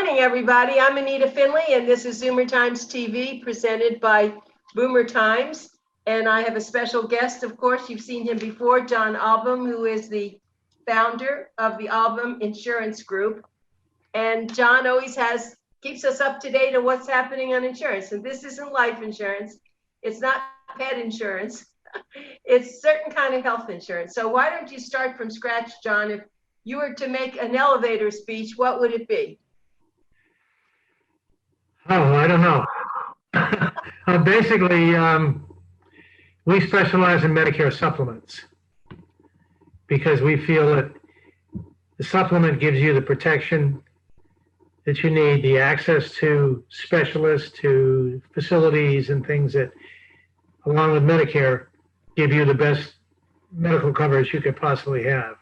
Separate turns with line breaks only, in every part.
morning, everybody. I'm Anita Finley, and this is Zoomer Times TV presented by Boomer Times. And I have a special guest, of course, you've seen him before, John Ahlbum, who is the founder of the Ahlbum Insurance Group. And John always keeps us up to date on what's happening on insurance. And this isn't life insurance. It's not pet insurance. It's certain kind of health insurance. So why don't you start from scratch, John? If you were to make an elevator speech, what would it be?
Oh, I don't know. Basically, we specialize in Medicare supplements because we feel that the supplement gives you the protection that you need, the access to specialists, to facilities and things that, along with Medicare, give you the best medical coverage you could possibly have.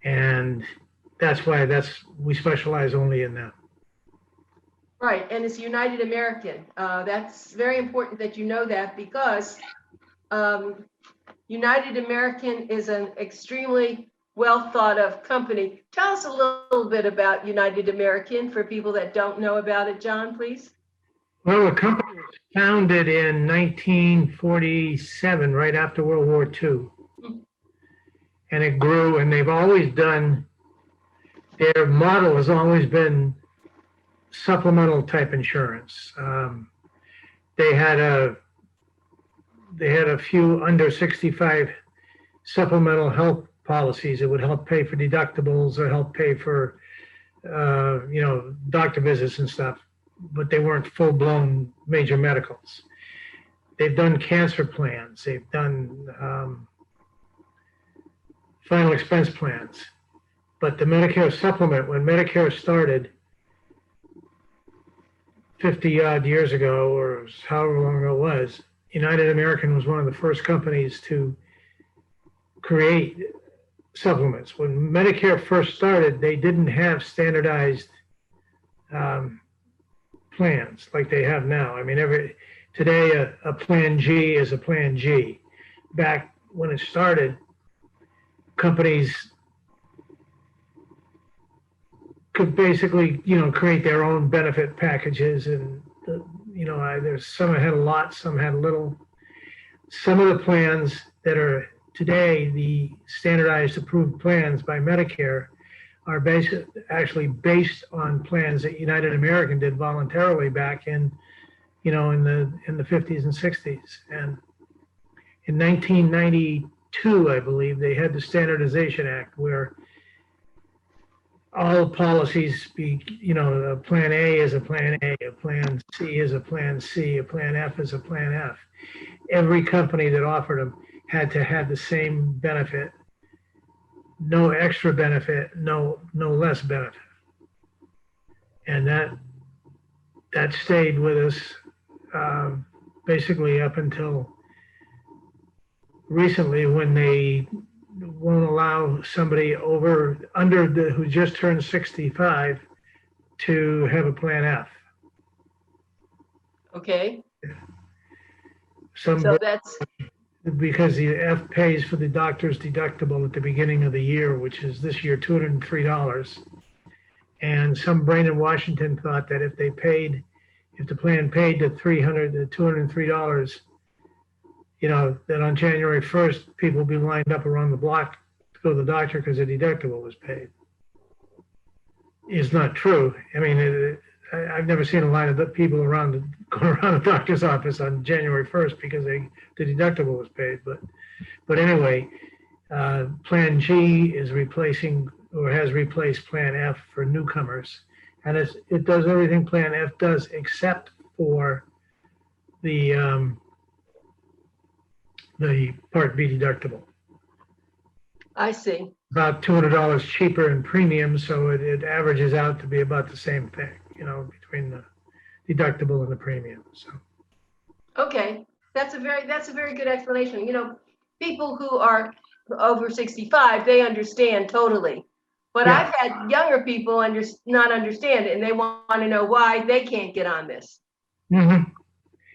And that's why we specialize only in that.
Right, and it's United American. That's very important that you know that, because United American is an extremely well thought of company. Tell us a little bit about United American for people that don't know about it, John, please.
Well, the company was founded in 1947, right after World War II. And it grew, and they've always done, their model has always been supplemental type insurance. They had a few under 65 supplemental health policies that would help pay for deductibles or help pay for doctor visits and stuff, but they weren't full-blown major medicals. They've done cancer plans. They've done final expense plans. But the Medicare supplement, when Medicare started 50 odd years ago, or however long ago it was, United American was one of the first companies to create supplements. When Medicare first started, they didn't have standardized plans like they have now. I mean, today a Plan G is a Plan G. Back when it started, companies could basically, create their own benefit packages, and there's some that had a lot, some had little. Some of the plans that are today the standardized approved plans by Medicare are actually based on plans that United American did voluntarily back in the 50s and 60s. And in 1992, I believe, they had the Standardization Act, where all policies a Plan A is a Plan A, a Plan C is a Plan C, a Plan F is a Plan F. Every company that offered them had to have the same benefit, no extra benefit, no less benefit. And that stayed with us basically up until recently, when they won't allow somebody who just turned 65 to have a Plan F.
Okay.
So
that's
because the F pays for the doctor's deductible at the beginning of the year, which is this year $203. And some brain in Washington thought that if the plan paid to $203, that on January 1st, people will be lined up around the block to go to the doctor because the deductible was paid. It's not true. I mean, I've never seen a line of people going around the doctor's office on January 1st because the deductible was paid. But anyway, Plan G is replacing, or has replaced, Plan F for newcomers. And it does everything Plan F does except for the Part B deductible.
I see.
About $200 cheaper in premium, so it averages out to be about the same thing, between the deductible and the premium. So.
Okay, that's a very good explanation. People who are over 65, they understand totally. But yeah. I've had younger people not understand it, and they want to know why they can't get on this.
Mm-hmm.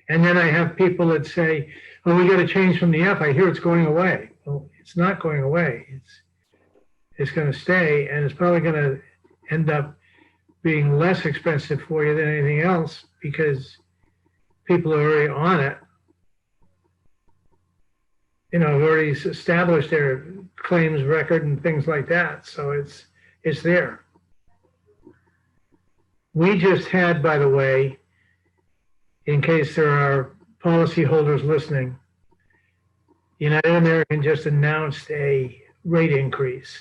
And then I have people that say, "Oh, we got to change from the F. I hear it's going away." Well, it's not going away. It's going to stay, and it's probably going to end up being less expensive for you than anything else because people are already on it. You know, have already established their claims record and things like that. So it's there. We just had, by the way, in case there are policyholders listening, United American just announced a rate increase.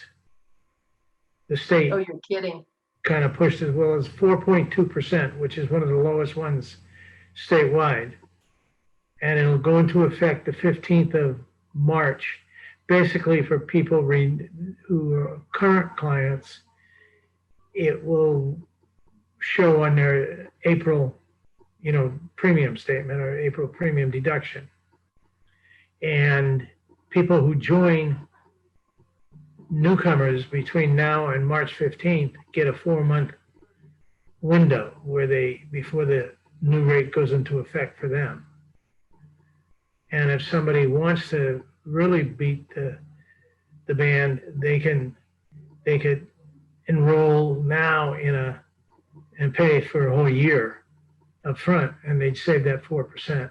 The state
Oh, you're kidding.
kind of pushed as well as 4.2%, which is one of the lowest ones statewide. And it'll go into effect the 15th of March, basically for people who are current clients. It will show on their April, premium statement or April premium deduction. And people who join, newcomers between now and March 15th, get a 4-month window before the new rate goes into effect for them. And if somebody wants to really beat the band, they could enroll now and pay for a whole year up front, and they'd save that 4%.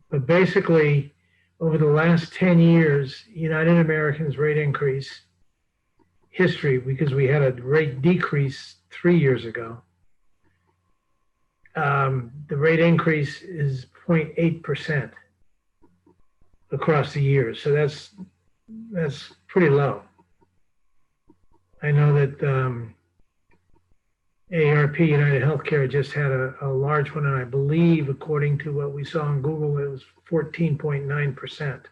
But basically, over the last 10 years, United American's rate increase history, because we had a rate decrease 3 years ago, the rate increase is 0.8% across the years. So that's pretty low. I know that AARP, United Healthcare, just had a large one, and I believe, according to what we saw on Google, it was 14.9%.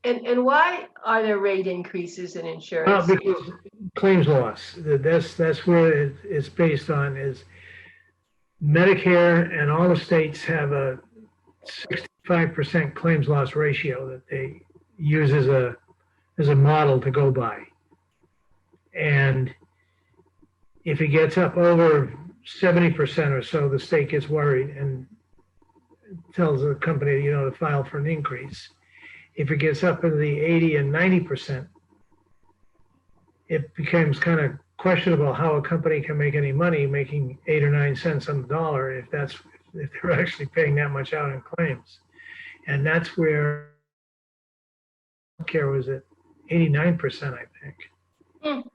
And why are there rate increases in insurance?
Well, because claims loss. That's where it's based on is Medicare, and all the states have a 65% claims loss ratio that they use as a model to go by. And if it gets up over 70% or so, the state gets worried and tells the company, to file for an increase. If it gets up into the 80 and 90%, it becomes kind of questionable how a company can make any money making 8 or 9 cents on the dollar if they're actually paying that much out in claims. And that's where care was at 89%, I think.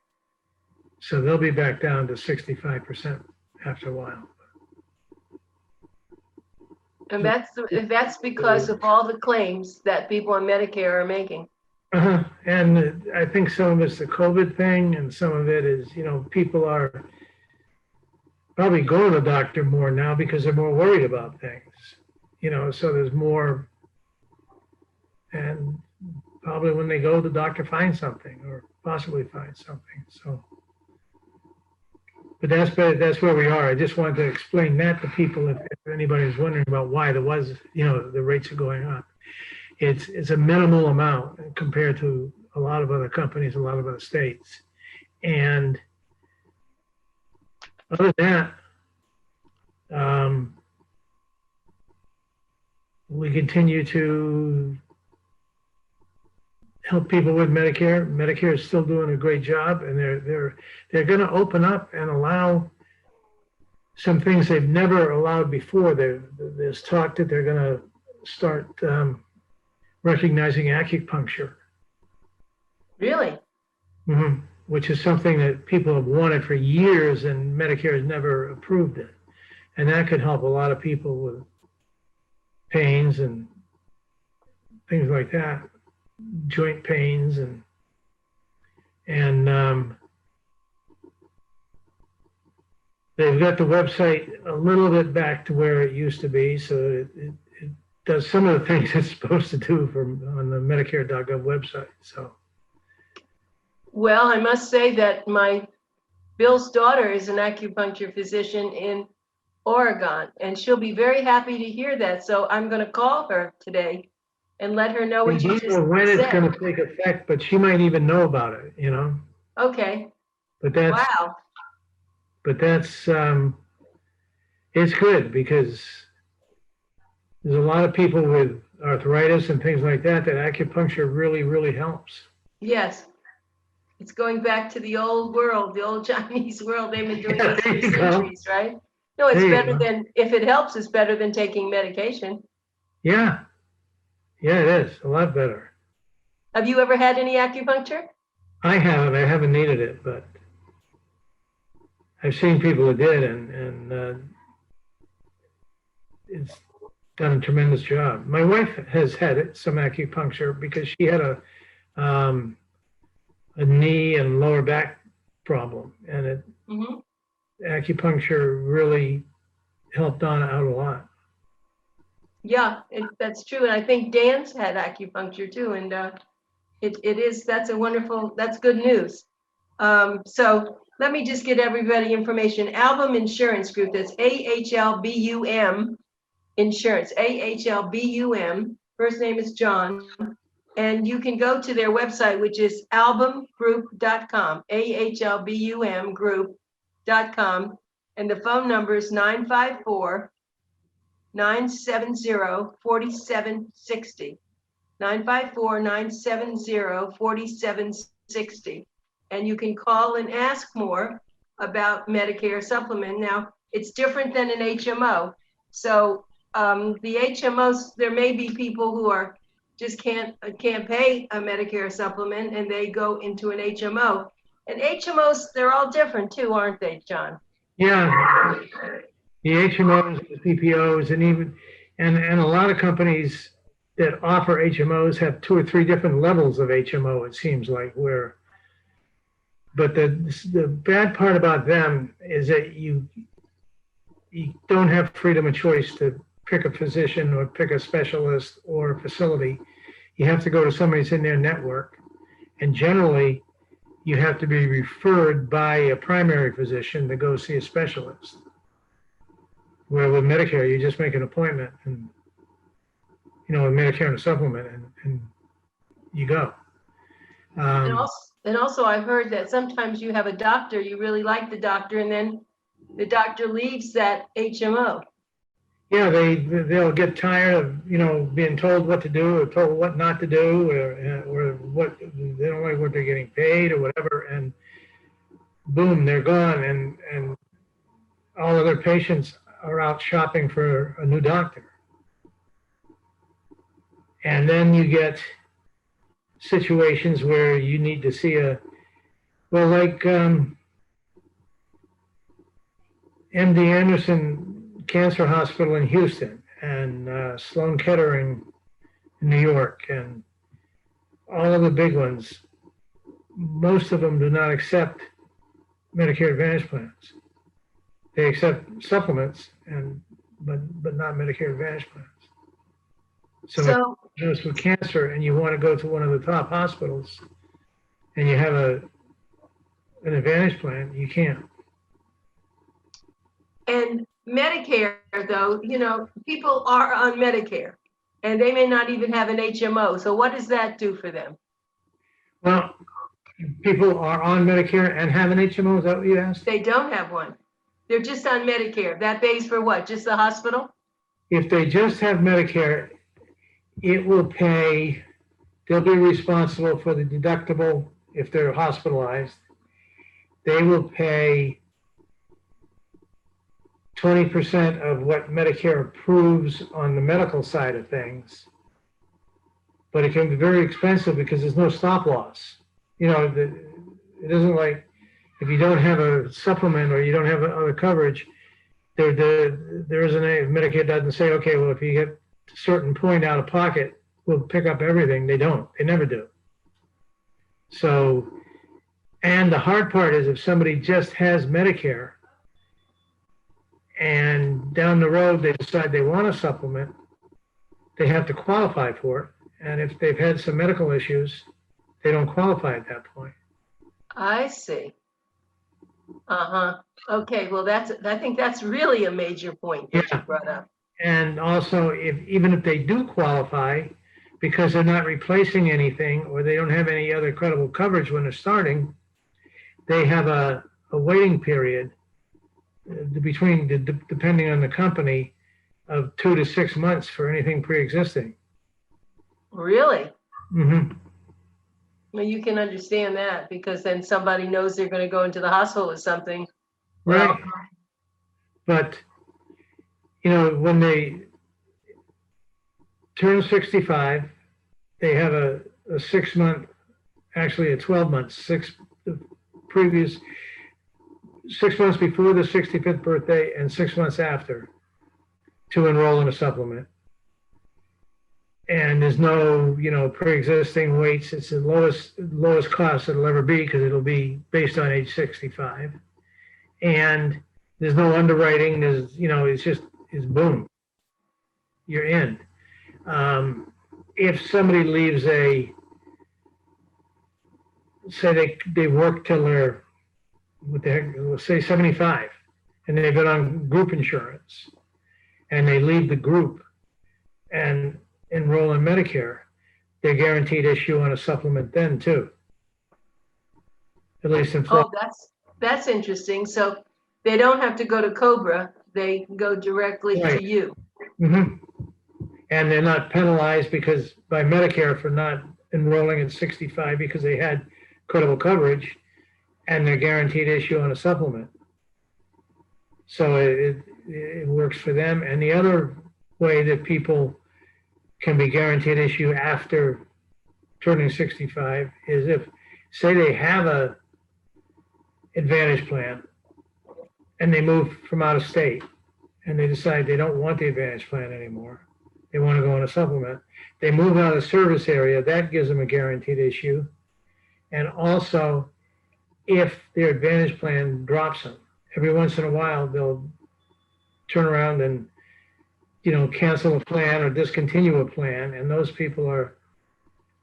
So they'll be back down to 65% after a while.
And that's because of all the claims that people on Medicare are making.
And I think some of it's the COVID thing, and some of it is, people are probably going to the doctor more now because they're more worried about things, so there's more, and probably when they go, the doctor finds something or possibly finds something. So, but that's where we are. I just wanted to explain that to people if anybody's wondering about why there was, the rates are going up. It's a minimal amount compared to a lot of other companies, a lot of other states. And other than that, we continue to help people with Medicare. Medicare is still doing a great job, and they're going to open up and allow some things they've never allowed before. There's talk that they're going to start recognizing acupuncture.
Really?
Mm-hmm. Which is something that people have wanted for years, and Medicare has never approved it. And that could help a lot of people with pains and things like that, joint pains, and they've got the website a little bit back to where it used to be, so it does some of the things it's supposed to do on the Medicare.gov website. So,
well, I must say that Bill's daughter is an acupuncture physician in Oregon, and she'll be very happy to hear that. So I'm going to call her today and let her know what you just said.
When it's going to take effect, but she might even know about it,
Okay.
But that's
wow.
But that's it's good because there's a lot of people with arthritis and things like that acupuncture really, really helps.
Yes. It's going back to the old world, the old Chinese world. They've been doing
Yeah,
this
there
for
you go.
centuries, right? No, it's
There you
better
go.
than, if it helps, it's better than taking medication.
Yeah, yeah, it is a lot better.
Have you ever had any acupuncture?
I haven't needed it, but I've seen people who did, and it's done a tremendous job. My wife has had some acupuncture because she had a knee and lower back problem, and
Hmm.
acupuncture really helped on out a lot.
Yeah, that's true. And I think Dan's had acupuncture too. And that's a wonderful, that's good news. So let me just get everybody information. Ahlbum Insurance Group, that's AHLBUM Insurance, AHLBUM. First name is John. And you can go to their website, which is ahlbumgroup.com, AHLBUMgroup.com. And the phone number is 954-970-4760. 954-970-4760. And you can call and ask more about Medicare Supplement. Now, it's different than an HMO. So the HMOs, there may be people who are just can't pay a Medicare Supplement and they go into an HMO. And HMOs, they're all different too, aren't they, John?
Yeah, the HMOs, the PPOs, and a lot of companies that offer HMOs have 2 or 3 different levels of HMO, it seems like, but the bad part about them is that you don't have freedom of choice to pick a physician or pick a specialist or a facility. You have to go to somebody that's in their network, and generally you have to be referred by a primary physician to go see a specialist. Where with Medicare, you just make an appointment, and with Medicare and a supplement, and you go.
And also, I've heard that sometimes you have a doctor, you really like the doctor, and then the doctor leaves that HMO.
Yeah, they'll get tired of being told what to do or told what not to do, or what they don't like what they're getting paid or whatever, and boom, they're gone, and all of their patients are out shopping for a new doctor. And then you get situations where you need to see like MD Anderson Cancer Hospital in Houston, and Sloan Kettering in New York, and all of the big ones. Most of them do not accept Medicare Advantage plans. They accept supplements, but not Medicare Advantage plans. So if you're with cancer and you want to go to one of the top hospitals and you have an Advantage plan, you can't.
And Medicare, though, people are on Medicare and they may not even have an HMO. So what does that do for them?
Well, people are on Medicare and have an HMO, is that what you asked?
They don't have one. They're just on Medicare. That pays for what? Just the hospital?
If they just have Medicare, it will pay, they'll be responsible for the deductible if they're hospitalized. They will pay 20% of what Medicare approves on the medical side of things. But it can be very expensive because there's no stop loss. It isn't like if you don't have a supplement or you don't have other coverage, there isn't Medicare doesn't say, okay, well, if you get a certain point out of pocket, we'll pick up everything. They don't. They never do. So, and the hard part is if somebody just has Medicare and down the road they decide they want a supplement, they have to qualify for it. And if they've had some medical issues, they don't qualify at that point.
I see. Okay, well, I think that's really a major point that you brought up.
And also, even if they do qualify, because they're not replacing anything or they don't have any other credible coverage when they're starting, they have a waiting period depending on the company, of 2 to 6 months for anything pre-existing.
Really?
Mm-hmm.
Well, you can understand that because then somebody knows they're going to go into the hospital with something. Well,
Right. But, you know, when they turn 65, they have a 6 month, actually a 12 months, the previous 6 months before the 65th birthday and 6 months after to enroll in a supplement. And there's no, you know, pre-existing weights. It's the lowest cost it'll ever be because it'll be based on age 65. And there's no underwriting. There's, you know, it's boom, you're in. If somebody leaves say they work till they're, what the heck, let's say 75, and they've been on group insurance, and they leave the group and enroll in Medicare, they're guaranteed issue on a supplement then too. At least in Florida.
oh, that's interesting. So they don't have to go to Cobra. They go directly
Right.
to you.
Mm-hmm. And they're not penalized because by Medicare for not enrolling at 65 because they had credible coverage, and they're guaranteed issue on a supplement. So it works for them. And the other way that people can be guaranteed issue after turning 65 is if, say, they have a Advantage plan and they move from out of state and they decide they don't want the Advantage plan anymore. They want to go on a supplement. They move out of the service area. That gives them a guaranteed issue. And also, if their Advantage plan drops them, every once in a while, they'll turn around and, you know, cancel a plan or discontinue a plan. And those people are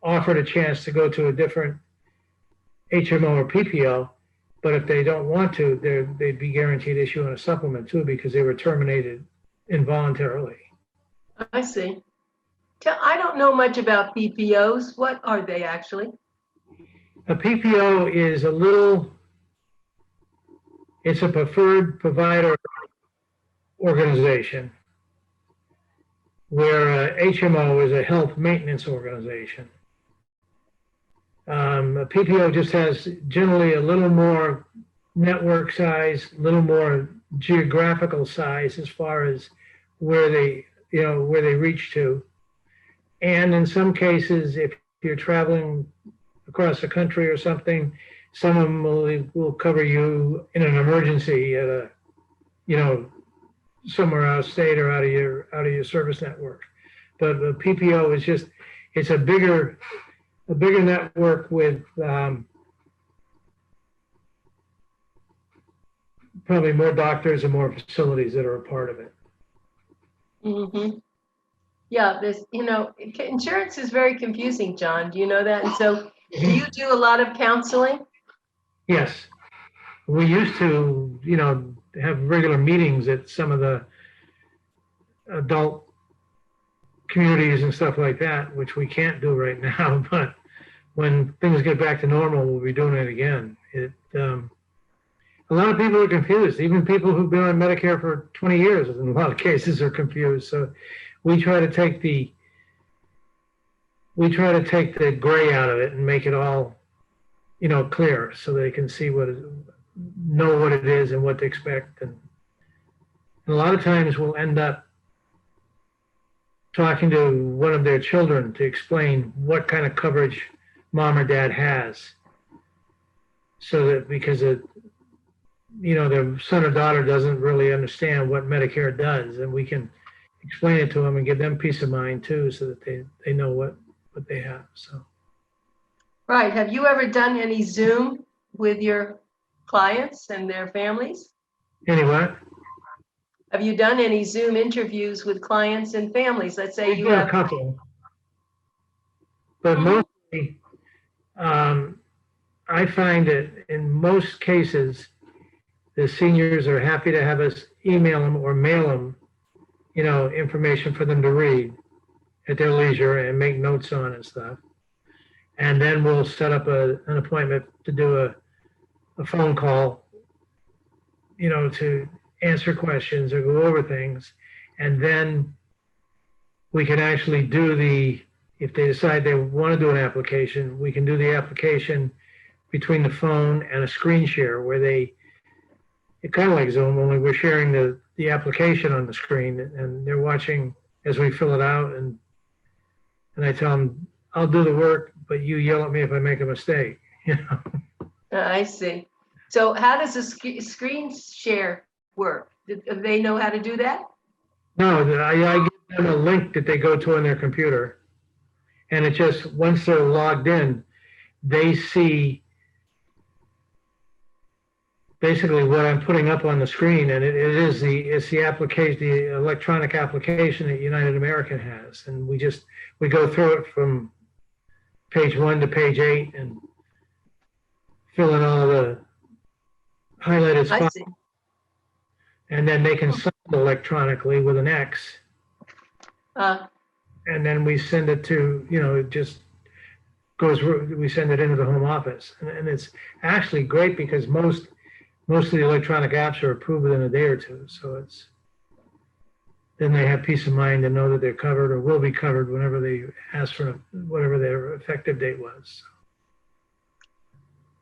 offered a chance to go to a different HMO or PPO. But if they don't want to, they'd be guaranteed issue on a supplement too because they were terminated involuntarily.
I see. I don't know much about PPOs. What are they actually?
A PPO is it's a preferred provider organization, where HMO is a health maintenance organization. A PPO just has generally a little more network size, a little more geographical size as far as where they reach to. And in some cases, if you're traveling across the country or something, some of them will cover you in an emergency at a, you know, somewhere out of state or out of your service network. But the PPO is just, it's a bigger network with probably more doctors and more facilities that are a part of it.
Mm-hmm. Yeah, insurance is very confusing, John. Do you know that? And so do you do a lot of counseling?
Yes. We used to, you know, have regular meetings at some of the adult communities and stuff like that, which we can't do right now. But when things get back to normal, we'll be doing it again. A lot of people are confused. Even people who've been on Medicare for 20 years, in a lot of cases, are confused. So we try to take the gray out of it and make it all, you know, clear so they can see know what it is and what to expect. And a lot of times we'll end up talking to one of their children to explain what kind of coverage mom or dad has, so that because their son or daughter doesn't really understand what Medicare does, and we can explain it to them and give them peace of mind too, so that they know what they have. So.
Right. Have you ever done any Zoom with your clients and their families?
Any what?
Have you done any Zoom interviews with clients and families? Let's say you have
a couple, but mostly, I find that in most cases, the seniors are happy to have us email them or mail them, you know, information for them to read at their leisure and make notes on and stuff. And then we'll set up an appointment to do a phone call, you know, to answer questions or go over things. And then we can actually do the if they decide they want to do an application, we can do the application between the phone and a screen share where it's kind of like Zoom, only we're sharing the application on the screen and they're watching as we fill it out. And I tell them, I'll do the work, but you yell at me if I make a mistake. You know?
I see. So how does a screen share work? Do they know how to do that?
No, I give them a link that they go to on their computer. And it just, once they're logged in, they see basically what I'm putting up on the screen, and it's the application, the electronic application that United American has, and we go through it from page 1 to page 8 and fill in all the highlighted
I
spots,
see.
and then they can sign electronically with an X, and then we send it to, it just goes. We send it into the home office, and it's actually great because most of the electronic apps are approved within a day or two. So then they have peace of mind and know that they're covered or will be covered whenever they ask for whatever their effective date was.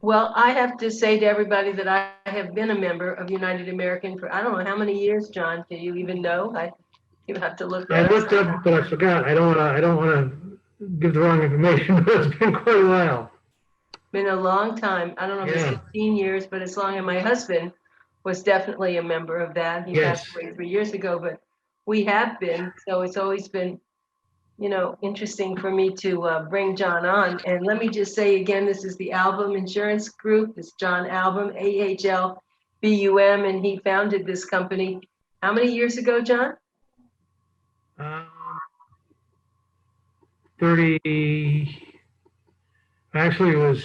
Well, I have to say to everybody that I have been a member of United American for, I don't know how many years, John, do you even know? You have to look
I
that
looked up, but I forgot. I don't want to give the wrong information, but it's been quite a while.
Been a long time. I don't know if it's 15 years, but as long as my husband was definitely a member of that. He passed away 3 years ago, but we have been. So it's always been, interesting for me to bring John on. And let me just say again, this is the Ahlbum Insurance Group. It's John Ahlbum, AHLBUM, and he founded this company. How many years ago, John?
30. Actually,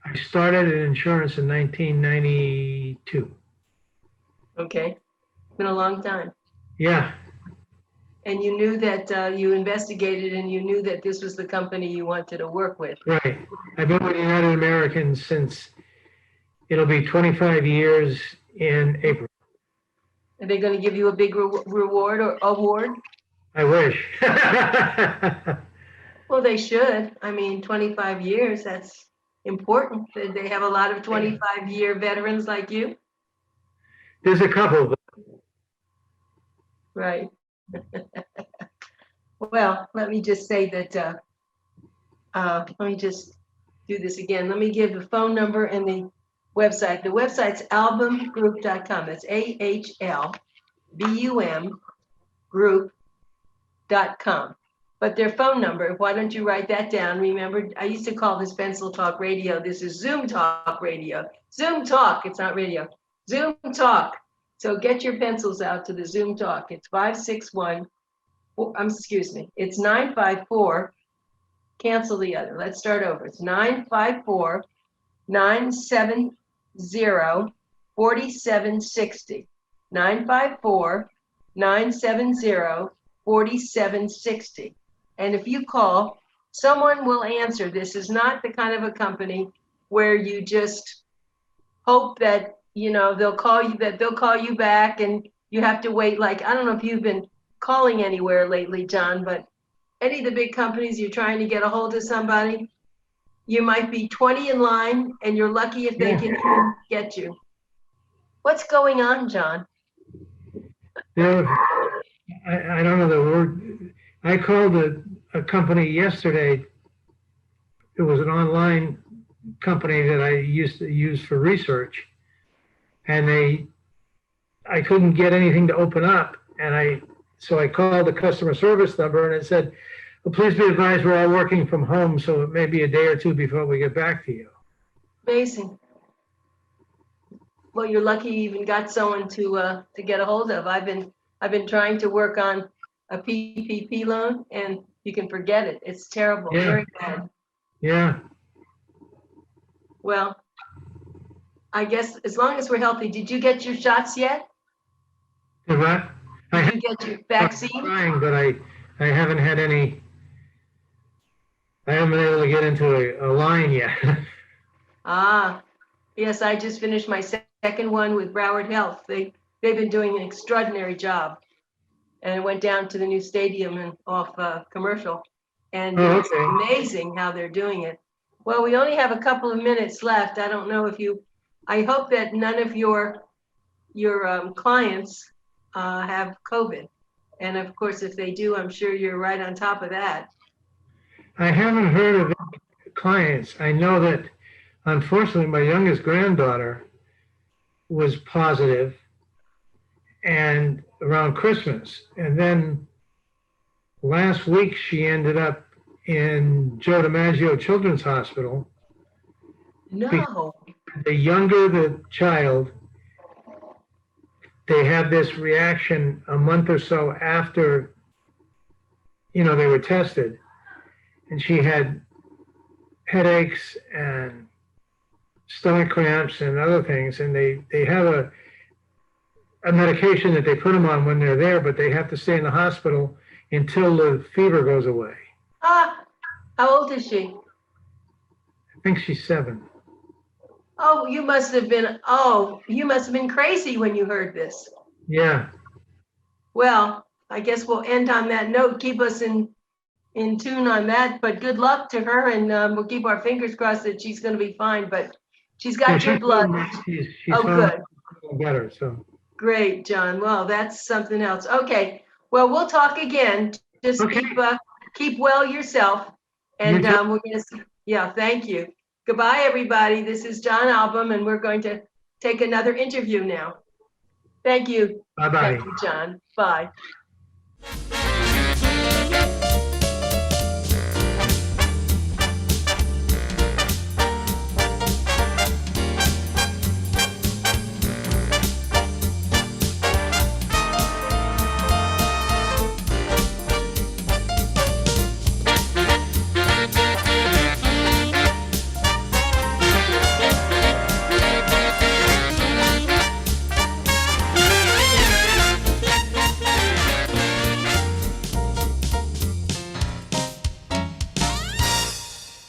I started in insurance in 1992.
Okay, been a long time.
Yeah.
And you knew that you investigated and you knew that this was the company you wanted to work with.
Right. I've been with United American since it'll be 25 years in April.
Are they going to give you a big reward or award?
I wish.
Well, they should. I mean, 25 years, that's important. They have a lot of 25-year veterans like you.
There's a couple.
Right. Well, let me just say that, let me just do this again. Let me give the phone number and the website. The website's ahlbumgroup.com. That's AHLBUM group.com. But their phone number, why don't you write that down? Remember, I used to call this Pencil Talk Radio. This is Zoom Talk Radio. Zoom Talk, it's not radio. Zoom Talk. So get your pencils out to the Zoom Talk. It's 954, cancel the other. Let's start over. It's 954-970-4760. 954-970-4760. And if you call, someone will answer. This is not the kind of a company where you just hope that, they'll call you back and you have to wait. Like, I don't know if you've been calling anywhere lately, John, but any of the big companies, you're trying to get a hold of somebody, you might be 20 in line and you're lucky if they can even get you. What's going on, John?
I don't know the word. I called a company yesterday. It was an online company that I used to use for research, and I couldn't get anything to open up, so I called the customer service number, and it said, well, please be advised we're all working from home, so it may be a day or two before we get back to you.
Amazing. Well, you're lucky you even got someone to get a hold of. I've been trying to work on a PPP loan, and you can forget it. It's terrible, very bad.
Yeah.
Well, I guess as long as we're healthy, did you get your shots yet?
Did what?
Did you get your vaccine?
I'm trying, but I haven't had any. I haven't been able to get into a line yet.
Yes, I just finished my second one with Broward Health. They've been doing an extraordinary job. And I went down to the new stadium and off Commercial. And
Oh,
it's
okay.
amazing how they're doing it. Well, we only have a couple of minutes left. I don't know if I hope that none of your clients have COVID. And of course, if they do, I'm sure you're right on top of that.
I haven't heard of any clients. I know that unfortunately my youngest granddaughter was positive and around Christmas. And then last week she ended up in Joe DiMaggio Children's Hospital.
No.
The younger the child, they have this reaction a month or so after, they were tested. And she had headaches and stomach cramps and other things. And they have a medication that they put them on when they're there, but they have to stay in the hospital until the fever goes away.
Ah, how old is she?
I think she's 7.
Oh, you must have been crazy when you heard this.
Yeah.
Well, I guess we'll end on that note. Keep us in tune on that, but good luck to her, and we'll keep our fingers crossed that she's going to be fine, but she's got your blood.
She's
good.
Better, so.
Great, John. Well, that's something else. Okay. Well, we'll talk again. Just
Okay.
keep well yourself. And
You too.
we're going to, yeah, thank you. Goodbye, everybody. This is John Ahlbum, and we're going to take another interview now. Thank you.
Bye-bye.
Thank you, John. Bye.